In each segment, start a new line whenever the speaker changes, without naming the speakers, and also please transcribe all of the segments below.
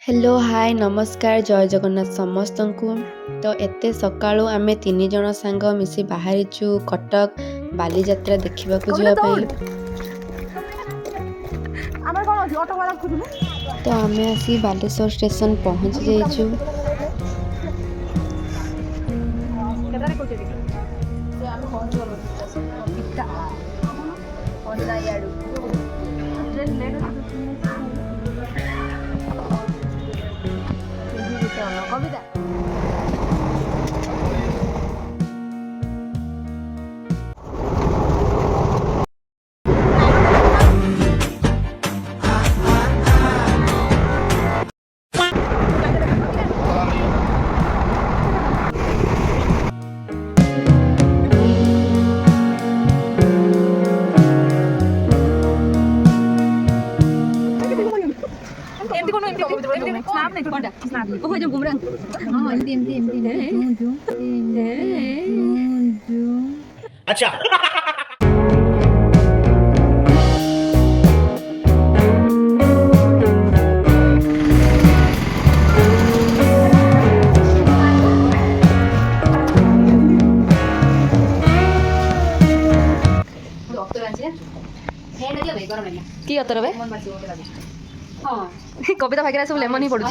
Hello hi नमस्कार जय जगन्नाथ समस्त को। तो एते सकाळु आमे 3 जण सांग मिसी बाहरिचु कटक बालीजात्रा देखा जावाई। तो आमे आसी बालेश्वर स्टेशन पहुंच जाइचु। कविता
अच्छा
কি ଅତର ବେ କବିତା ଭାଗିରା ସବୁ ଲେମନ ହିଁ ପଡୁଛି।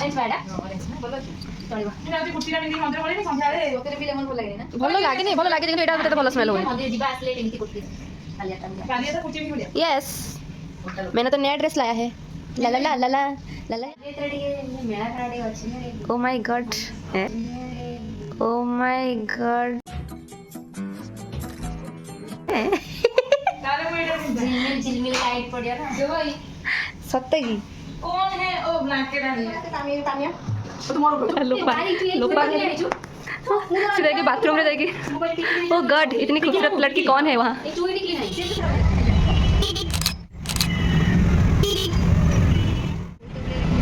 ଭଲ ଲାଗେନି ଭଲ ଲାଗେ କିନ୍ତୁ ଏଇଟା ମୋତେ ଭଲ ସ୍ମେଲ ହୁଏ। यस मैंने तो नया ड्रेस लाया है ला ला ला ला ला ला ला oh my God oh my God
झिलमिल लाइट पड़िया ना
सत्य की
कौन है ओ ब्लैंकेट है तामिया
लोपा लोपा सीधा कि बाथरूम में जाएगी। ओ गॉड इतनी खूबसूरत लड़की कौन है वहाँ।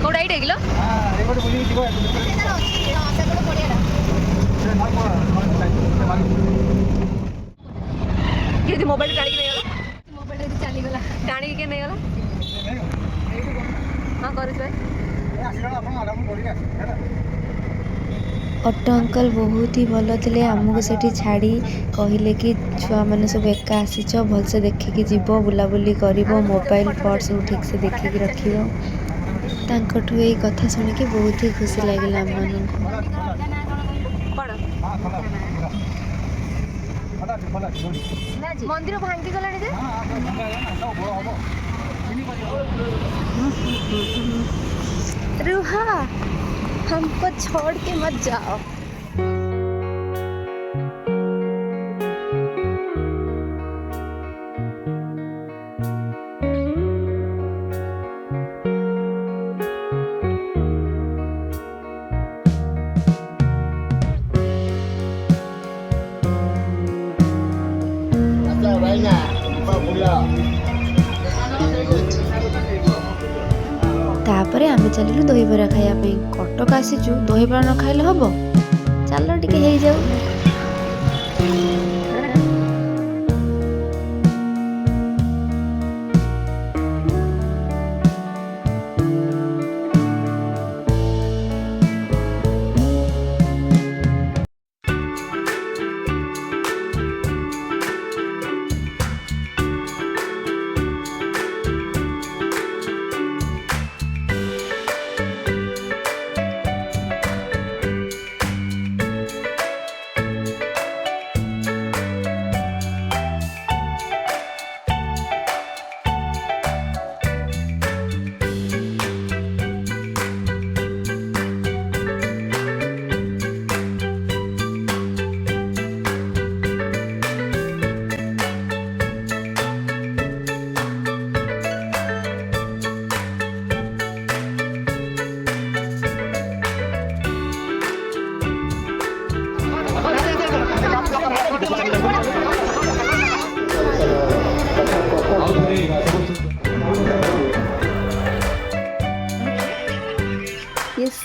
कोड़ा ही टेगिलो ये मोबाइल टाणी के नहीं गला मोबाइल चली गला टाणी के नहीं गला हां करू भाई
ऑटो अंकल बहुत ही भल थे आमको सेठी छाड़ी कहले कि छुआ मैंने सब एका आसीच भलसे देखिकी जीव बुलाबुली कर मोबाइल पर्स सब ठीक से देखिकी रखियो। तांकठु यही कथा शुणिकी बहुत ही खुशी लगे आम
मंदिर भांगी गलानी जे रुहा हमको छोड़ के मत जाओ।
तापरे आमे चलिलु दहीबरा खाया पे। कटक आसीचु दहीबरा न खाइले हबो। चलो टिके हेई जाऊ।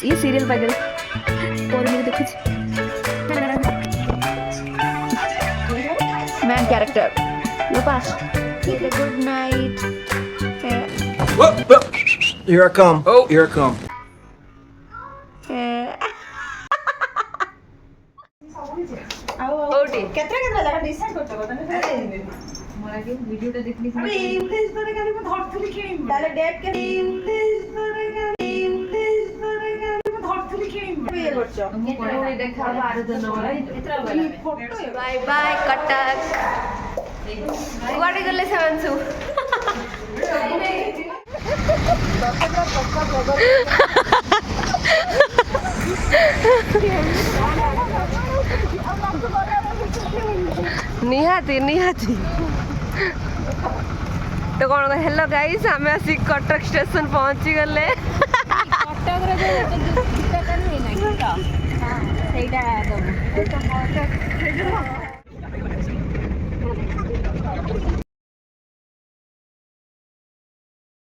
ये सीरियल पागल और मेरे देखो man character Lopa good night
Here I come. Oh, here I come.
ভিডিওটা দেখলি
তাহলে ডেট কে
बाय बाय कटक कुआडे गले सेवन्सु निहाती निहाती तो कौन हेलो गाइस आम आसी कटक स्टेशन पहुंची गले
ସେଇଟା